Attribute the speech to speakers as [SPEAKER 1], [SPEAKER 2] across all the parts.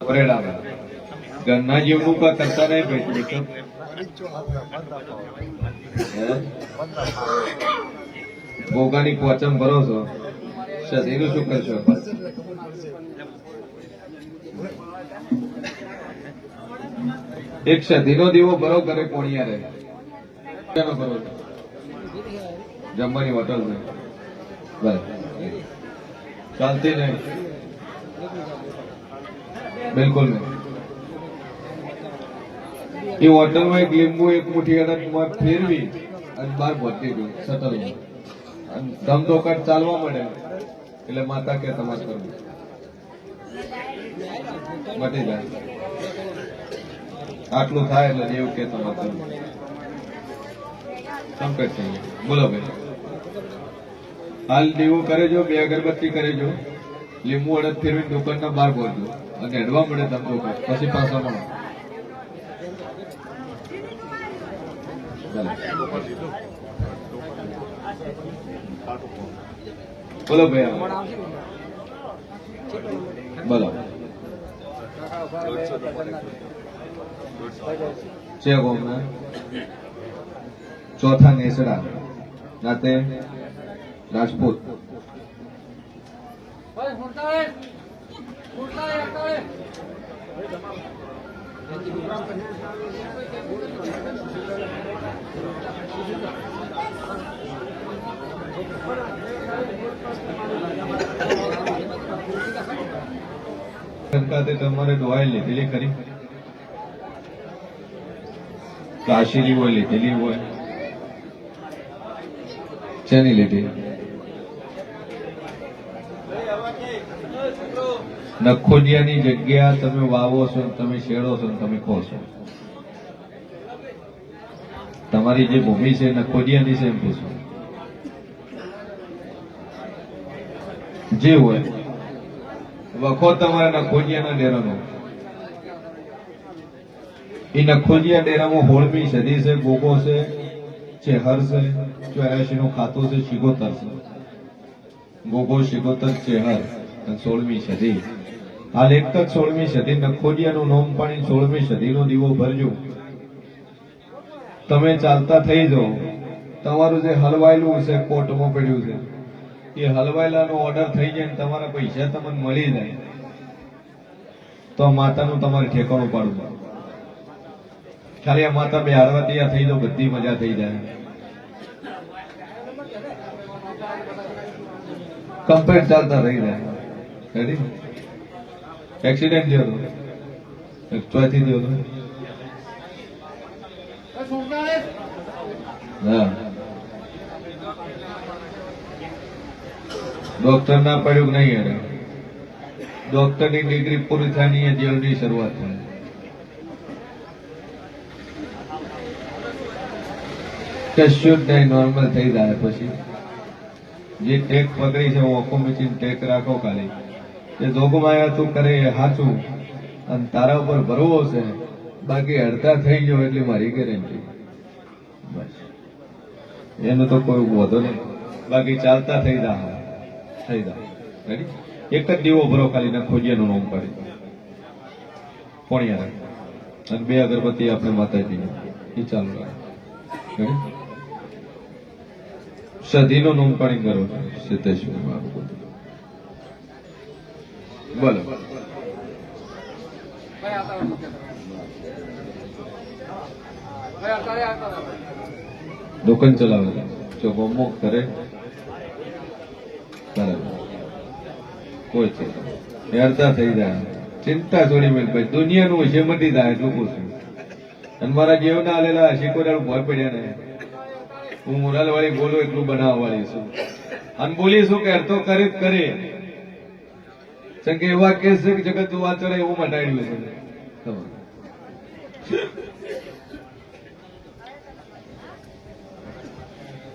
[SPEAKER 1] વરેડામાં ઘરના જેવનું કા કરતા નહીં ભાઈ ભોગાની પોચમ ભરો છો એનું શું કરશો? એક સધીનો દીવો ભરો કરે કોણિયા રે ભરો જમવાની હોટલ ને બસ ચાલતી નહીં બિલકુલ નહીં. એ હોટલમાં એક લીંબુ એક મુઠ્ઠી અડદ ફેરવી અને બહાર ભરતી ગયું શટલ ધમધોકાટ ચાલવા મળે એટલે માતા કે તમારે કરવું મટી જાય. આટલું થાય એટલે દેવ કે તમારે કરવું કમ્પ્લીટ થઈ ગયું. બોલો ભાઈ હાલ દેવો કરેજો, બે અગરબત્તી કરેજો, લીંબુ અડદ ફેરવી દુકાનના બહાર ભરજો અને હેડવા મળે ધમધોકાટ પછી પાછા મળો. બોલો ભાઈ બોલો છે ગોમના ચોથા નેસડા નાતે રાજપૂત તમારે દવાઈ લીધેલી ખરી? કાશીની હોય લીધેલી હોય? શેની લીધી? નખોડિયાની જગ્યા તમે વાવો છો, તમે શેડો છો, તમે ખો છો. તમારી જે ભૂમિ છે નખોડિયાની છે એમ પૂછો. જે હોય વખો તમારા નખોડિયાના ડેરાનો. એ નખોડિયા ડેરામાં 16મી સદી છે, ગોગો છે, ચેહર છે, 84 નું ખાતું છે, શિગોતર છે. ગોગો, શિગોતર, ચેહર અને 16મી સદી. હાલ એક જ 16મી સદી નખોડિયાનું નામ પાણી 16મી સદીનો દીવો ભરજો. તમે ચાલતા થઈ જાઓ. તમારું જે હલવાયેલું છે કોર્ટમાં પડ્યું છે એ હલવાયેલાનો ઓર્ડર થઈ જાય ને તમારા પૈસા તમને મળી જાય તો માતાનું તમારે ઠેકાણું પાડવું. ખાલી આ માતા બે હારવા તૈયાર થઈ જાઓ, બધી મજા થઈ જાય. કમ્પ્લેટ ચાલતા રહી જાય. એક્સિડન્ટ થયો હતો, ચોથી થયો હતો. હા ડોક્ટર ના પડ્યું નહીં. અરે ડોક્ટરની ડિગ્રી પૂરી થવાની જીવનની શરૂઆત થાય. કશું જ નહીં, નોર્મલ થઈ જાય. પછી જે ટેક પકડી છે ઓકો મીચીને ટેક રાખો. ખાલી એ જોગમાં તું કરે એ સાચું અને તારા ઉપર ભરવો છે. બાકી અડધા થઈ ગયો એટલે મારી ગેરંટી. બસ એનો તો કોઈ વધો નહીં. બાકી ચાલતા થઈ જાય. થઈ જાય. એક જ દીવો ભરો, ખાલી નખોડિયાનું નામ પાડી પોણિયા અને બે અગરબત્તી આપણે માતાજી એ ચાલુ રાખે. સધીનો નામ પાડી કરો. સિદ્ધેશ્વર બોલો. દુકાન ચલાવે જો ગમો કરે કોઈ છે હેરતા થઈ જાય. ચિંતા છોડી મેં ભાઈ દુનિયાનું વિશે મટી જાય એટલું પૂછું. અને મારા જેવના આલેલા શીખોડાનું ભય પડ્યા ને હું મોરાલ વાળી બોલું એટલું બનાવવા વાળી છું. અને બોલીશું કે અર્થો કરે જ કરે. કે એવા કેસ છે કે જગત તું વાત ચડે એવું મટાડ્યું છે.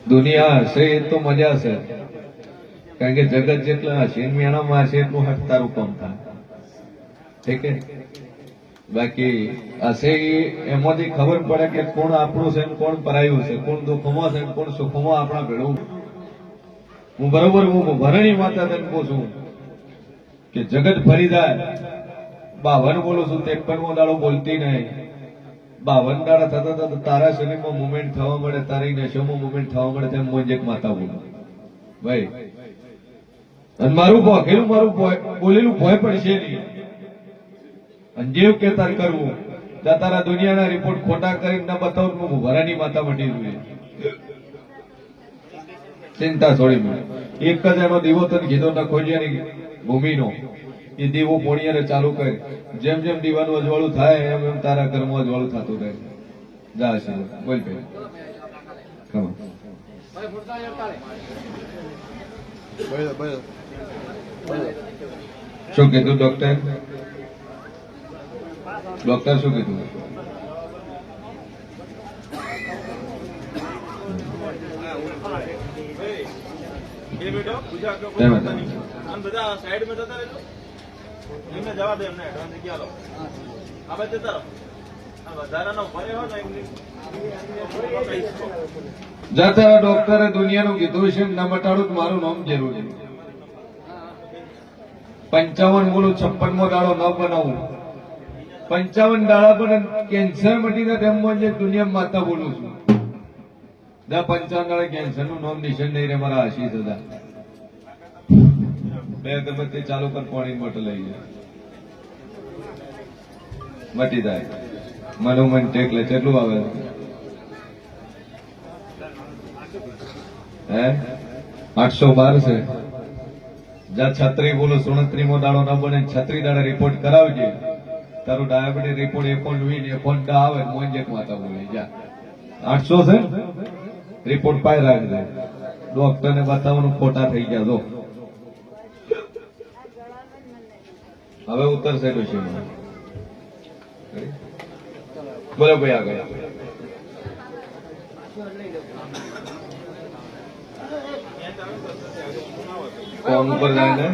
[SPEAKER 1] દુનિયા હશે એ તો મજા છે. કારણ કે જગત જેટલા હશે મેણામાં હશે એટલું હક તારું કામ થાય. ઠીક છે. બાકી હશે એમાંથી ખબર પડે કે કોણ આપણું છે કોણ પરાયું છે, કોણ દુઃખમાં છે કોણ સુખમાં આપણા ભેળું. હું બરોબર હું ભરણી માતા તને કહું છું કે જગત ફરી જાય 52 બોલું છું, 53મો દાડો બોલતી નહીં. 52 દાડા થતા થતા તારા શરીરમાં મુવમેન્ટ થવા મળે, તારી નશોમાં મુવમેન્ટ થવા મળે, તેમ મોંજેક માતા બોલો ભાઈ. અને મારું ભોગેલું મારું બોલેલું ભોય પડશે નહીં. અને જેવ કે તાર કરવું તારા દુનિયાના રિપોર્ટ ખોટા કરીને ના બતાવું, હું ભરાની માતા મટી જોઈએ. ચિંતા છોડી મેં એક જ એનો દીવો તને કીધો ના ખોજિયાની ભૂમિનો, એ દીવો પોણિયારે ચાલુ કરે. જેમ જેમ દીવાનું અજવાળું થાય એમ એમ તારા ઘરમાં અજવાળું થતું રહે. જા છે બોલ ભાઈ. શું કીધું ડોક્ટર? ડોક્ટર શું કીધું? જતા ડોક્ટરે દુનિયાનું કીધું છે ન મટાડું તો મારું નામ જરૂરી. 55 બોલું, 56મો દાડો ન બનાવું. 55 દાડા પણ કેન્સર મટી જાય તેમ દુનિયા માતા બોલું છું. 55 દાડા કેન્સર નું નામ નિશાન નહીં રે મારા આશીષ હતા. 2 અગરબત્તી ચાલુ કર, પાણી બોટલ લઈ જાય, મટી જાય. મનોમન ટેકલે કેટલું આવે? હે 812 છે. જા 36 બોલો, 37મો દાડો ન બને, 36 દાડા રિપોર્ટ કરાવજે. તારું ડાયાબિટીસ રિપોર્ટ 1.20 આવે, મોંજેક માતા બોલી જા. 800 છે રિપોર્ટ પાય રાખજે. ડોક્ટર ને બતાવવાનું ખોટા થઈ ગયા. જો હવે ઉતરશે ડોશીમાં. બોલો ભાઈ આગળ. કોમ ઉપર જાય ને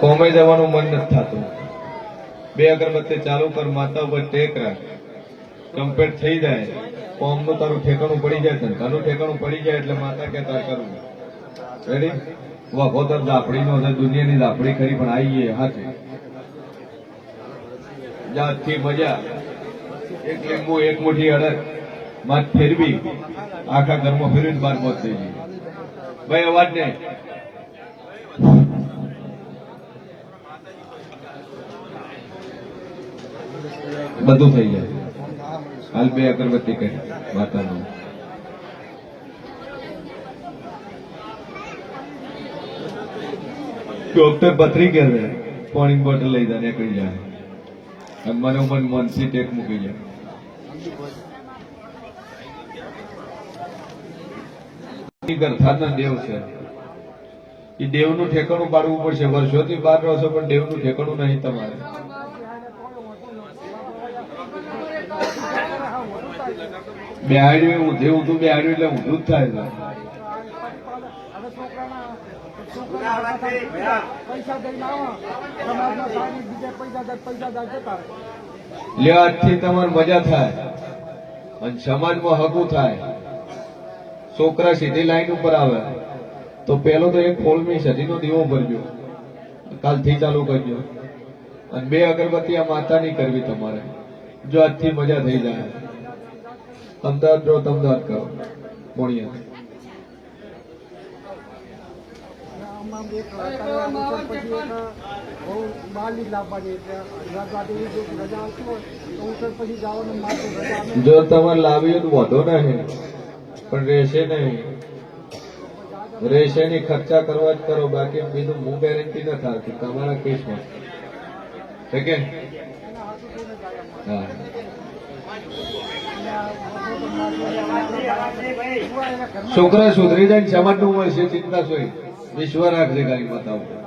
[SPEAKER 1] કોમે જવાનું મન નથી થતું. 2 અગરબત્તી ચાલુ કર, માતા ઉપર ટેક રાખ, કમ્પ્લીટ થઈ જાય. કોમનું તારું ઠેકાણું પડી જાય, ધંધાનું ઠેકાણું પડી જાય એટલે માતા કે તાર કરવું. રેડી? વખોતર દાપડી નો દુનિયાની દાપડી ખરી પણ આવીએ હાથે જાતથી મજા. એક લીંબુ, એક મુઠ્ઠી અડદ માથ ફેરવી, આખા ઘરમાં ફેરવીને બાર મોત થઈ ગઈ. ભાઈ અવાજ ને બધું થઈ જાય. હાલ 2 અગરબત્તી કરી માતાનું. ડોક્ટર પથરી કે છે, પાણી બોટલ લઈ જાય, નીકળી જાય. મનોમન મનથી ટેક મૂકી જાય. દેવ છે, એ દેવનું ઠેકાણું પાડવું પડશે. વર્ષોથી બહાર રહો છો પણ દેવનું ઠેકાણું નહીં તમારે. બેહાડ્યું ઊંધે ઊંધું બેહાડ્યું એટલે ઊંધું જ થાય છે. આજથી તમારે મજા થાય અને સમાજમાં હગું થાય. છોકરા સીધી લાઈન ઉપર આવે તો પેલો તો એક 16મી સદીનો દીવો ભરજો, કાલથી ચાલુ કરજો. અને 2 અગરબત્તી આ માતાની કરવી તમારે. જો આજથી મજા થઈ જાય. અમદાવાદ જો અમદાવાદ કરો મોણિયા. જો તમારે લાવી તો વધો નહીં પણ રહેશે નહીં. રહેશે નહીં, ખર્ચા કરવા જ કરો, બાકી બીજું હું ગેરંટી ન થતી તમારા કેસમાં. ઠીક છે? હા. છોકરા સુધરી જાય, સમાજ નું મળશે, ચિંતા સોય. વિશ્વ રાખજે ગાડી માતા ઉપર.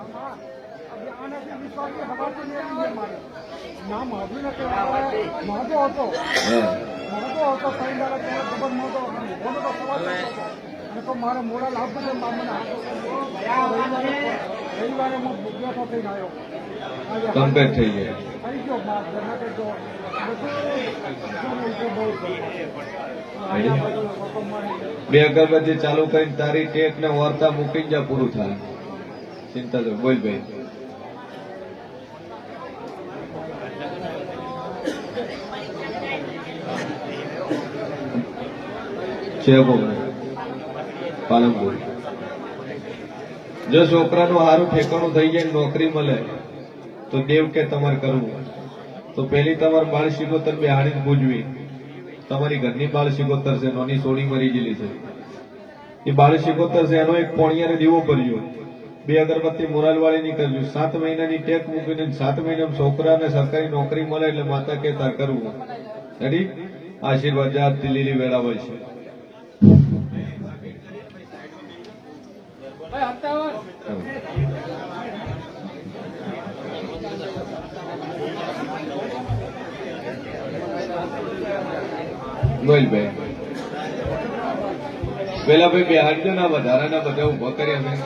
[SPEAKER 2] મારે મોડા લાભ બધે રવિવારે હું બેઠો થઈને આવ્યો
[SPEAKER 1] કમ્પ્લીટ થઈ જાય.
[SPEAKER 2] આવી ગયો ઘરના તો
[SPEAKER 1] બે અગરબત્તી ચાલુ કરીને તારી ટેક ને વર્તા મૂકીને જા, પૂરું થાય. ચિંતા તો બોલ ભાઈ. છે પાલનપુર. જો છોકરાનું સારું ઠેકાણું થઈ જાય, નોકરી મળે તો દેવ કે તમારે કરવું, તો પેલી તમારે બાળ શિકોતર બેહાડી પૂજવી. તમારી ઘરની બાળ શિકોતર છે, નોની સોડી મરી ગયેલી છે, એ બાળ શિકોતર છે, એનો એક પોણિયાને દીવો કરજો, બે અગરબત્તી મોરાલવાળી ની કરજો, 7 મહિનાની ટેક મૂકીને 7 મહિનામાં છોકરાને સરકારી નોકરી મળે એટલે માતા કે તાર કરવું. રેડી? આશીર્વાદ આપતી લીલી વેળા હોય છે. બોલ ભાઈ. પેલા ભાઈ બેહાડજો ના, વધારાના બધા ઉભા કર્યા મેં.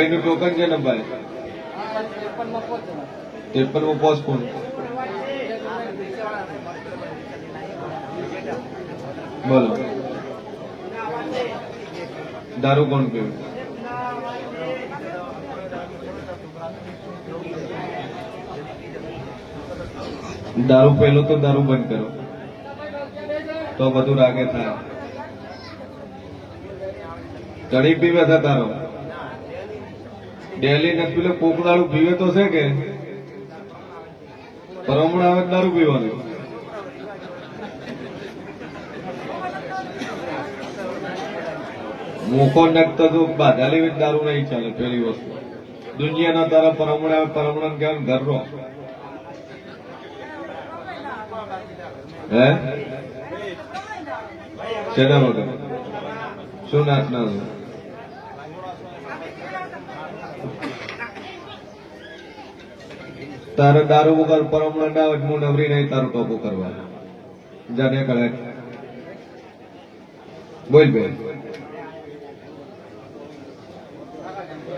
[SPEAKER 1] એનું ટોકન છે નંબર 53 પોસ્ટ કોણ? બોલો. દારૂ કોણ પીવું? દારૂ પહેલો તો દારૂ બંધ કરો તો બધું રાગે થાય. ચડી પીવે છે તારો ડેલી નથી પેલો કોક દારૂ પીવે તો છે કે પરમણ આવે દારૂ પીવાનું? મોકો નખતો તો બાધા લેવી દારૂ નહીં ચાલે. પેલી વસ્તુ દુનિયાના તારા પરમણ આવે, પરમણ કહેવાનું ઘરનો હે શેના વગર શું નાચના? તારે દારૂ વગર પરમણ ના આવે, હું નવરી નહીં તારું ટોપું કરવા. જાને કળે બોલ બેન,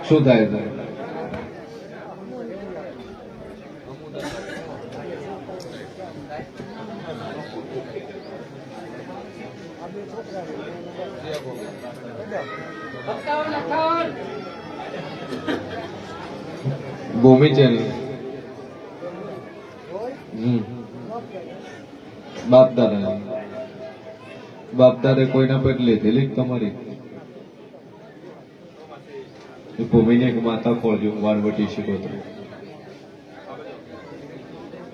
[SPEAKER 1] શું થાય તારે? ભૂમિ ચેનલ બાપ દાદા કોઈના પેટ લીધેલી તમારી ભૂમિને એક માતા ખોળજો, વાળવટી શિકોતર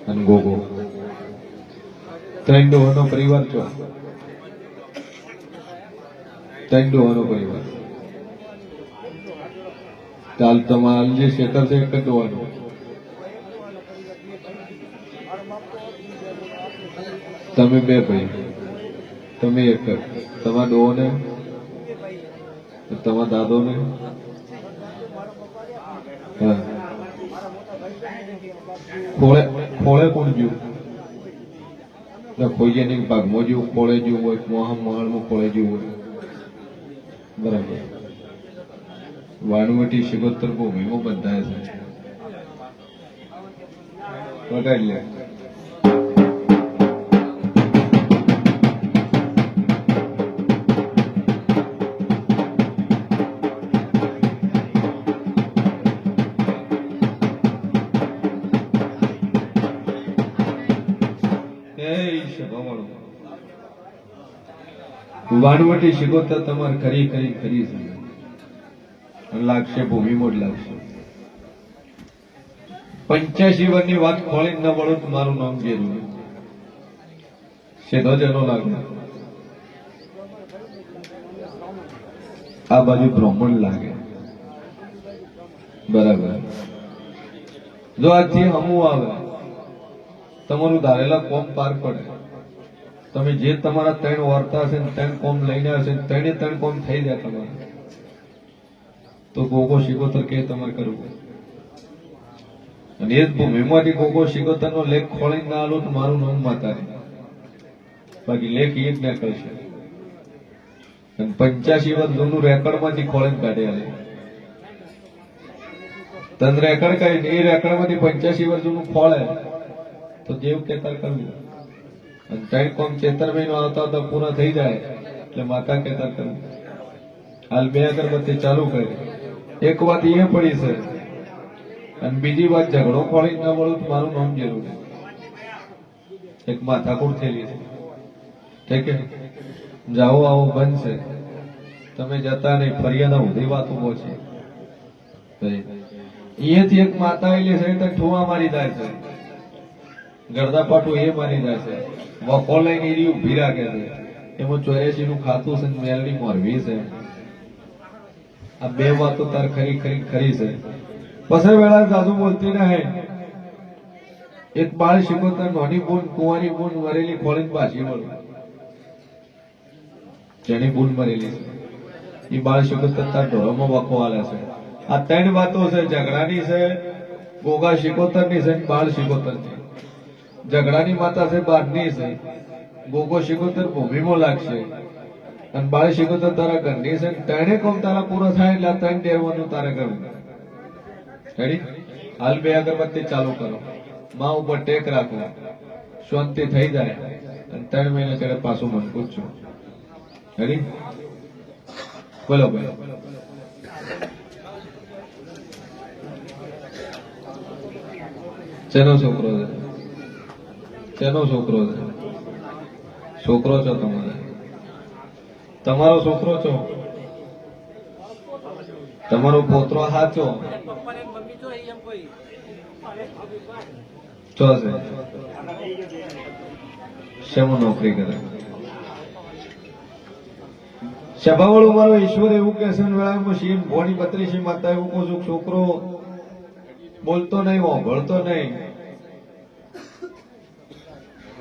[SPEAKER 1] અને ગોગો 3 ડોહાનો પરિવાર છો. 3 ડોહાનો પરિવાર. ચાલ તમારા જે શેતર છે એક જ ડોવાનું. તમે 2 ભાઈ, તમે એક જ. તમારા ડોહો ને તમારા દાદો ને ખોળે કોણ જ્યું? ખોઈએ નહીં ભાગમાં જેવું ખોળે જેવું હોય, મહાલમાં ખોળે જેવું હોય. બરાબર. વાણવટી શિકોતર ભૂમિમાં બંધાય છે. વગાડી લે. વાણવટી શિકોતર તમારે કરી છે લાગશે, ભૂમિમાં જ લાગશે. 85 વર્ષની વાત ખોળી ન પડો તો મારું નામ જેરું સીધો જનો લાગે. આ બાજુ બ્રાહ્મણ લાગે. બરાબર. જો આજથી હમું આવે, તમારું ધારેલા કોમ પાર પડે, તમે જે તમારા 3 વાર્તા હશે ને 3 કોમ લઈને હશે, 3 કોમ થઈ જાય તમારે, તો ગોગો શિકોતર કે તમારે કરવું. અને એ જ ભૂમિમાંથી કોકો શિકોતરનો લેખ ખોળીને ના આલો તો મારું નામ માતારી, બાકી લેખ એ જ ના કરશે. અને 85 વર્ષ જૂનું રેકર્ડમાંથી ખોળીને કાઢી આલે. તન રેકર્ડ કરીને એ રેકર્ડમાંથી 85 વર્ષ જૂનું ખોળે તો જેવ કેતર કરવું. અને 3 કોમ ચેતર મહિનો આવતા આવતા પૂરા થઈ જાય એટલે માતા કેતર કરવું. હાલ 2 અગરબત્તી ચાલુ કરી. એક વાત એ પડી છે અને બીજી વાત ઝઘડો ખોળી ના મળું તો મારું નામ જરૂર એક માથાકૂટ થયેલી છે. ઠીક છે, જાઓ આવો બંધ છે, તમે જતા નહીં, ફરિયાદા ઉધી વાતો પહોંચે. અહીંયાથી એક માતા આવેલી છે તો ઠુવા મારી જાય છે, ગરદા પાટું એ મારી જાય છે, વખો લઈને એરી ઉભી રાખે છે. એમાં 84 નું ખાતું છે, મેલડી મોરવી છે. આ 2 વાતો તાર ખરી ખરી ખરી છે. પછી વેળા સાસુ બોલતી રહે. એક બાળ શિકોતર નોની બૂન કુંવારી બૂન મરેલી ખોળીને પાછી વળે. જેની બૂન મરેલી છે એ બાળ શિકોતર તાર ઢોરોમાં વખો આલે છે. આ 3 વાતો છે, ઝઘડાની છે, ગોગા શિકોતરની છે, બાળ શિકોતરની. ઝઘડાની માતા છે, બારની છે, ગોગો શિકોતર ભૂમિમાં લાગશે અને બાળ શિકોતર તારા ઘરની છે. 3 કોમ તારા પૂરો થાય એટલે 3 દેવાનું તારે કરવું. રેડી? હાલ 2 અગરબત્તી ચાલુ કરો, માં ઉપર ટેક રાખો, શાંતિ થઈ જાય અને 3 મહિના ચડે પાછું મન પૂછજો. રેડી? બોલો બોલો. શેનો છોકરો છે? શેનો છોકરો છે? છોકરો છો તમારે? તમારો છોકરો છો? તમારો પોતરો સાચો છો છે? શેમાં નોકરી કરે? સભાવાળું મારો ઈશ્વર એવું કે છે વેળામાં શિવ ભોણી 32 માતા એવું કહું છું, છોકરો બોલતો નહીં, વાંભળતો નહીં.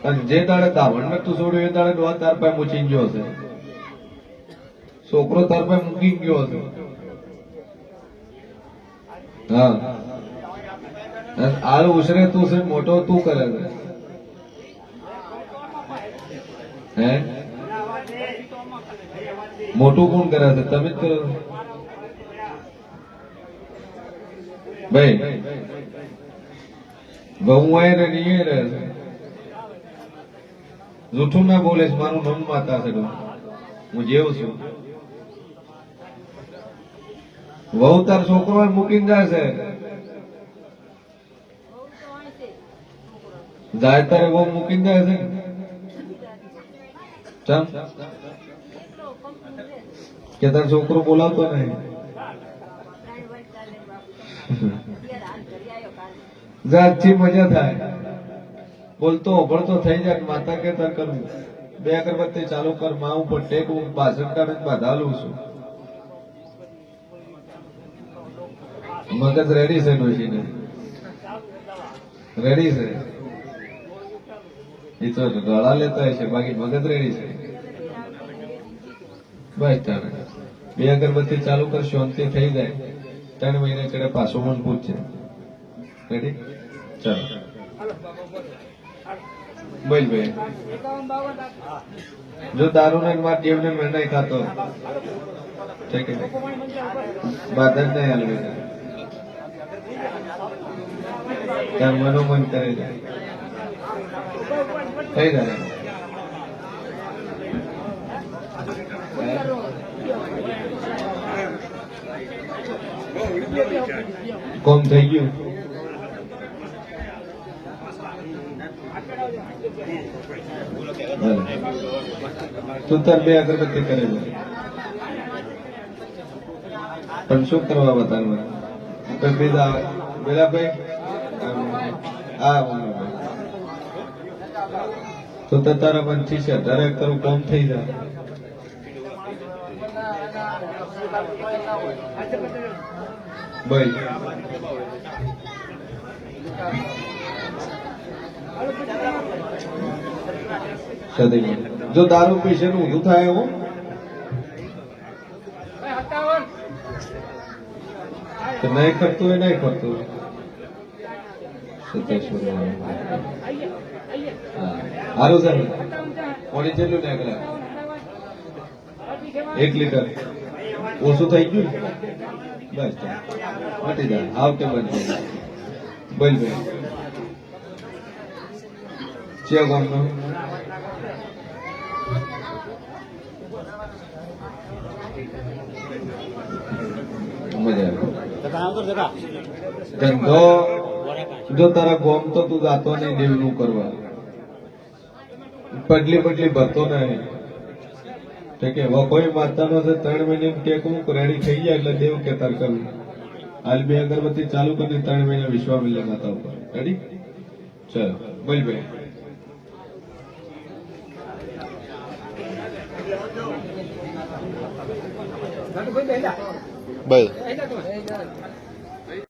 [SPEAKER 1] અને જે દાડે દાવણ નતું છોડ્યું એ દાડે ડોહા તાર પાસે મૂચી ગયો છે, છોકરો તાર પાસે મૂકી ગયો છે. હા, આળ ઉછરે તું છે, મોટો તું કરે છે. હે, મોટું કોણ કરે છે? તમે જ કરો ભાઈ. બહુ રહે નહીં રહે છે. જૂઠું ના બોલે, મારું નામ માતા છે, હું જેવું છું. વહુ તાર છોકરો મૂકીને જાય છે, જાય તારે બહુ મૂકીને જાય છે. ચમ કે તાર છોકરો બોલાવતો નહીં? જાતથી મજા થાય, બોલતો ઓભળતો થઈ જાય. માતા કે તાર કરવું. 2 અગરબત્તી ચાલુ કર, માં ઉપર ટેક, હું બાસણ કાઢીને બાંધાલું છું. મગજ રેડી છે, ડોશીને રેડી છે. એ તો ગળા લેતા હશે, બાકી મગજ રેડી છે. બસ તારે 2 અગરબત્તી ચાલુ કર, શાંતિ થઈ જાય. 3 મહિને ચડે પાછું મન પૂછશે. રેડી? ચાલો બોલ ભાઈ. જો દારૂ ને માર ટેવ ને મેં નહીં ખાતો, ઠીક છે, બાદ જ નહીં હાલવી તાર મનોમન કરે જાય થઈ જાય. કોમ થઈ ગયું. તું તાર 2 અગરબત્તી કરેલો પણ શું કરવા બતાવવા? પેલા ભાઈ તો તારા મનથી છે દરેક તારું કોમ થઈ જાય. ભાઈ જો દારૂ પીશે નું ઊંધું થાય એવું તો નહીં કરતું એ નહીં કરતું. સત્યેશ્વર સારું છે પાણી કેટલું નાખેલા 1 લીટર ઓછું થઈ ગયું બસ મટી જાય આવતે બંધ થઈ જાય બોલ ભાઈ છે ગામનો મજા આવે ધંધો જો તારા ગોમ તો તું જાતો નહીં દેવનું કરવા પડલી ભરતો નહીં કે કોઈ માતાનો છે 3 મહિને ટેક હું રેડી થઈ જાય એટલે દેવ કે તાર કરવું હાલ 2 અગરબત્તી ચાલુ કરી 3 મહિના વિશ્વામિલ્ય માતા ઉપર રેડી ચલો બોલ ભાઈ
[SPEAKER 3] ભાઈ